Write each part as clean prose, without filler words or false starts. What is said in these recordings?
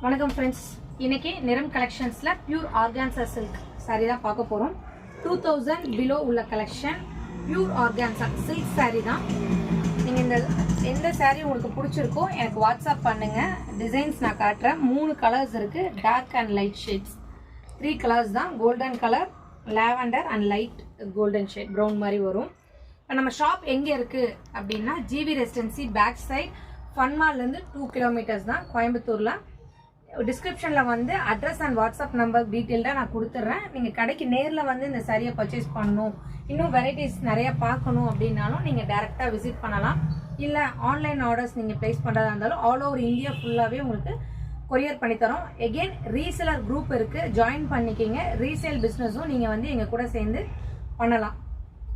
வணக்கம் ஃப்ரெண்ட்ஸ், இன்னைக்கு நிறம் கலெக்ஷன்ஸ்ல பியூர் ஆர்கான்சா சில்க் சாரி தான் பார்க்க போறோம். 2000 பிலோ உள்ள collection pure organza silk sorry தான். நீங்க எந்த சாரி உங்களுக்கு பிடிச்சிருக்கோ எனக்கு வாட்ஸ்அப் பண்ணுங்க. டிசைன்ஸ் நான் காட்டுறேன். 3 கலர்ஸ் இருக்கு, dark and light shades. 3 colours தான், golden colour, lavender and light golden shade brown மாதிரி வரும். நம்ம ஷாப் எங்கே இருக்கு அப்படின்னா ஜிவி ரெசிடென்சி பேக் சைட், ஃபன்மால்லேருந்து 2 கிலோமீட்டர்ஸ் தான், கோயம்புத்தூர்ல. டிஸ்கிரிப்ஷனில் வந்து அட்ரஸ் அண்ட் வாட்ஸ்அப் நம்பர் டீட்டெயில்டாக நான் கொடுத்துட்றேன். நீங்கள் கடைக்கு நேரில் வந்து இந்த சாரியை பர்ச்சேஸ் பண்ணணும், இன்னும் வெரைட்டிஸ் நிறைய பார்க்கணும் அப்படின்னாலும் நீங்கள் டேரெக்டாக விசிட் பண்ணலாம். இல்லை ஆன்லைன் ஆர்டர்ஸ் நீங்கள் ப்ளேஸ் பண்ணுறதா இருந்தாலும் ஆல் ஓவர் இந்தியா ஃபுல்லாகவே உங்களுக்கு கொரியர் பண்ணித்தரோம். எகெயின் ரீசேலர் குரூப் இருக்குது, ஜாயின் பண்ணிக்கிங்க. ரீசேல் பிஸ்னஸும் நீங்கள் வந்து எங்கள் கூட சேர்ந்து பண்ணலாம்.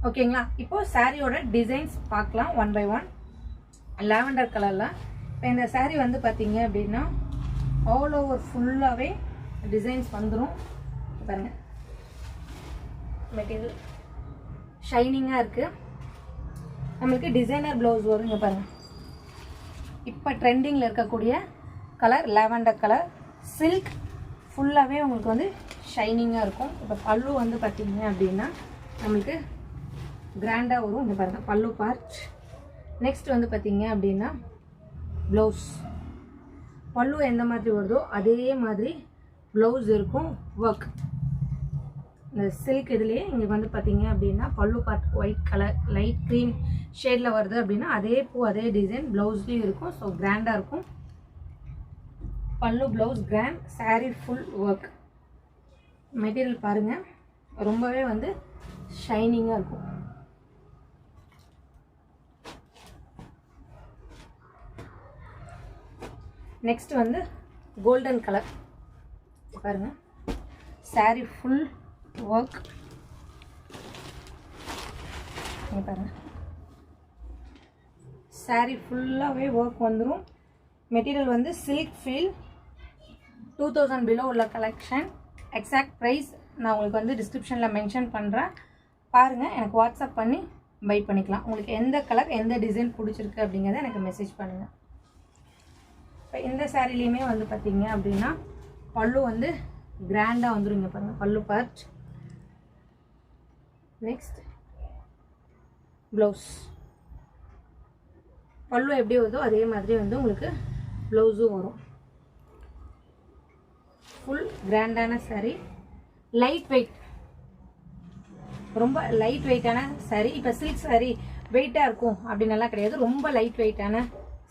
ஓகேங்களா? இப்போது சாரியோட டிசைன்ஸ் பார்க்கலாம் ஒன் பை ஒன். லாவெண்டர் கலரில் இப்போ இந்த சாரீ வந்து பார்த்தீங்க அப்படின்னா ஆல் ஓவர் ஃபுல்லாகவே டிசைன்ஸ் வந்துடும். பாருங்க, மெட்டீரியல் ஷைனிங்காக இருக்குது. நம்மளுக்கு டிசைனர் ப்ளவுஸ் வரும். இங்கே பாருங்கள், இப்போ ட்ரெண்டிங்கில் இருக்கக்கூடிய கலர் லாவெண்டர் கலர் சில்க், ஃபுல்லாகவே உங்களுக்கு வந்து ஷைனிங்காக இருக்கும். இப்போ பல்லு வந்து பார்த்தீங்க அப்படின்னா நம்மளுக்கு கிராண்டாக வரும். இங்கே பாருங்கள் பல்லு பார்ட். நெக்ஸ்ட் வந்து பார்த்தீங்க அப்படின்னா ப்ளவுஸ். பல்லு எந்த மாதிரி வருதோ அதே மாதிரி ப்ளவுஸ் இருக்கும். ஒர்க் இந்த சில்க் இதுலேயே இங்கே வந்து பார்த்தீங்க அப்படின்னா பல்லு part white colour light cream ஷேடில் வருது அப்படின்னா அதே பூ அதே டிசைன் ப்ளவுஸ்லேயும் இருக்கும். ஸோ கிராண்டாக இருக்கும். Pallu blouse grand, sari full work. Material பாருங்கள், ரொம்பவே வந்து ஷைனிங்காக இருக்கும். நெக்ஸ்ட் வந்து கோல்டன் கலர். பாருங்க, சாரீ ஃபுல் ஒர்க். பாருங்க, சாரீ ஃபுல்லாகவே ஒர்க் வந்துடும். மெட்டீரியல் வந்து சில்க் ஃபீல். 2000 பிலோ உள்ள கலெக்ஷன். எக்ஸாக்ட் ப்ரைஸ் நான் உங்களுக்கு வந்து டிஸ்கிரிப்ஷனில் மென்ஷன் பண்ணுறேன். பாருங்கள், எனக்கு வாட்ஸ்அப் பண்ணி பை பண்ணிக்கலாம். உங்களுக்கு எந்த கலர் எந்த டிசைன் பிடிச்சிருக்கு அப்படிங்கிறத எனக்கு மெசேஜ் பண்ணுங்கள். இப்போ இந்த சாரிலையுமே வந்து பார்த்தீங்க அப்படின்னா பல்லு வந்து கிராண்டாக வந்துடும். பாருங்கள் பல்லு பார்ட். Next blouse. பல்லு எப்படி வருதோ அதே மாதிரி வந்து உங்களுக்கு ப்ளவுஸும் வரும். ஃபுல் கிராண்டான சாரீ, லைட் வெயிட், ரொம்ப லைட் வெயிட்டான சாரீ. இப்போ சில்க் சாரீ வெயிட்டாக இருக்கும் அப்படின்னு எல்லாம் கிடையாது, ரொம்ப லைட் வெயிட்டான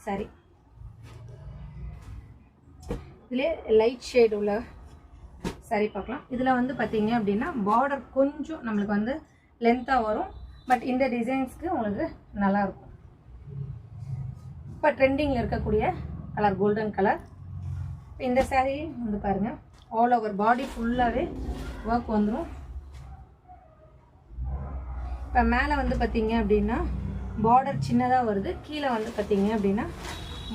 சாரீ. இதிலே லைட் ஷேட் உள்ள சாரீ பார்க்கலாம். இதில் வந்து பார்த்தீங்க அப்படின்னா பார்டர் கொஞ்சம் நம்மளுக்கு வந்து லென்த்தாக வரும். பட் இந்த டிசைன்ஸ்க்கு உங்களுக்கு நல்லாயிருக்கும். இப்போ ட்ரெண்டிங்கில் இருக்கக்கூடிய கலர் கோல்டன் கலர். இந்த சாரீ வந்து பாருங்கள், ஆல் ஓவர் பாடி ஃபுல்லாகவே ஒர்க் வந்துடும். இப்போ மேலே வந்து பார்த்தீங்க அப்படின்னா பார்டர் சின்னதாக வருது, கீழே வந்து பார்த்தீங்க அப்படின்னா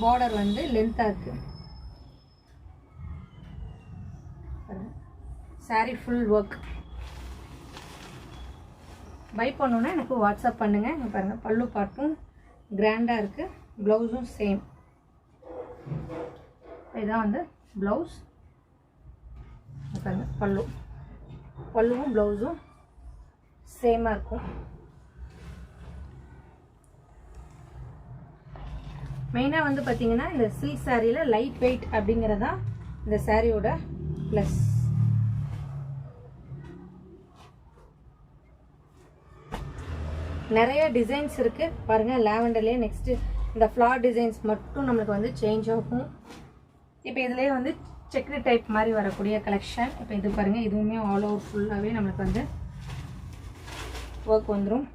பார்டர் வந்து லென்த்தாக இருக்குது. Sari full work. பை பண்ணணுன்னா எனக்கு வாட்ஸ்அப் பண்ணுங்கள். இங்கே பாருங்கள், பல்லு பார்ட்டும் கிராண்டாக இருக்குது, ப்ளவுஸும் சேம். இதுதான் வந்து ப்ளவுஸ். பாருங்கள் பல்லு, பல்லுவும் ப்ளவுஸும் சேமாக இருக்கும். மெயினாக வந்து பார்த்தீங்கன்னா இந்த சில்க் சாரியில் லைட் வெயிட் அப்படிங்கிறதான் இந்த சாரியோட ப்ளஸ். நிறைய டிசைன்ஸ் இருக்குது பாருங்கள் லாவெண்டர்லேயே. நெக்ஸ்ட்டு இந்த ஃப்ளார் டிசைன்ஸ் மட்டும் நம்மளுக்கு வந்து சேஞ்ச் ஆகும். இப்போ இதுலேயே வந்து செக்ரி டைப் மாதிரி வரக்கூடிய கலெக்ஷன். இப்போ இது பாருங்கள், இதுவுமே ஆல் ஓவர் ஃபுல்லாகவே நம்மளுக்கு வந்து ஒர்க் வந்துடும்.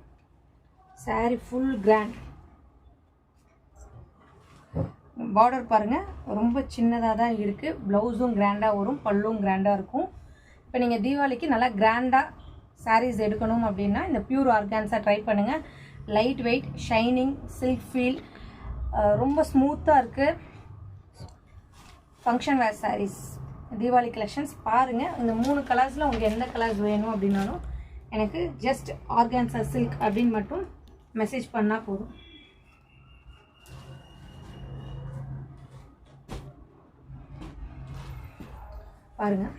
Sari full grand. பார்டர் பாருங்கள், ரொம்ப சின்னதாக தான் இருக்குது. ப்ளவுஸும் கிராண்டாக வரும், பல்லும் கிராண்டாக இருக்கும். இப்போ நீங்கள் தீபாவளிக்கு நல்லா கிராண்டாக சாரீஸ் எடுக்கணும் அப்படின்னா இந்த பியூர் ஆர்கான்ஸா ட்ரை பண்ணுங்கள். Light weight, shining, silk feel, ரொம்ப ஸ்மூத்தாக இருக்குது. Function wear saris, Deepavali collections பாருங்கள். இந்த 3 கலர்ஸில் உங்களுக்கு எந்த கலர்ஸ் வேணும் அப்படின்னாலும் எனக்கு ஜஸ்ட் ஆர்கான்ஸா சில்க் அப்படின்னு மட்டும் மெசேஜ் பண்ணால் போதும். பாருங்கள்.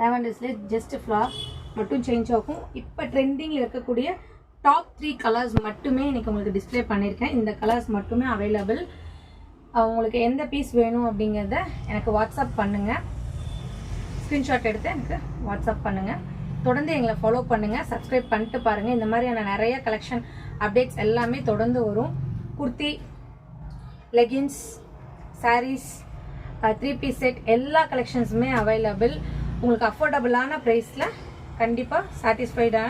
லாவெண்டர்ஸ்லேயே ஜஸ்ட் ஃப்ளார் மட்டும் சேஞ்ச் ஆகும். இப்போ ட்ரெண்டிங்கில் இருக்கக்கூடிய டாப் 3 கலர்ஸ் மட்டுமே இன்றைக்கி உங்களுக்கு டிஸ்பிளே பண்ணியிருக்கேன். இந்த கலர்ஸ் மட்டுமே அவைலபிள். உங்களுக்கு எந்த பீஸ் வேணும் அப்படிங்கிறத எனக்கு வாட்ஸ்அப் பண்ணுங்கள். ஸ்க்ரீன்ஷாட் எடுத்து எனக்கு வாட்ஸ்அப் பண்ணுங்கள். தொடர்ந்து எங்களை ஃபாலோ பண்ணுங்கள், சப்ஸ்கிரைப் பண்ணிட்டு பாருங்கள். இந்த மாதிரியான நிறைய கலெக்ஷன் அப்டேட்ஸ் எல்லாமே தொடர்ந்து வரும். Kurti, leggings, saris, 3 piece set எல்லா கலெக்ஷன்ஸுமே அவைலபிள். உங்களுக்கு அஃபோர்டபுளான ப்ரைஸில் கண்டிப்பாக சாட்டிஸ்ஃபைடான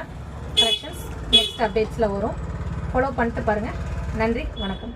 கலெக்ஷன்ஸ் நெக்ஸ்ட் அப்டேட்ஸில் வரும். ஃபாலோ பண்ணிட்டு பாருங்கள். நன்றி, வணக்கம்.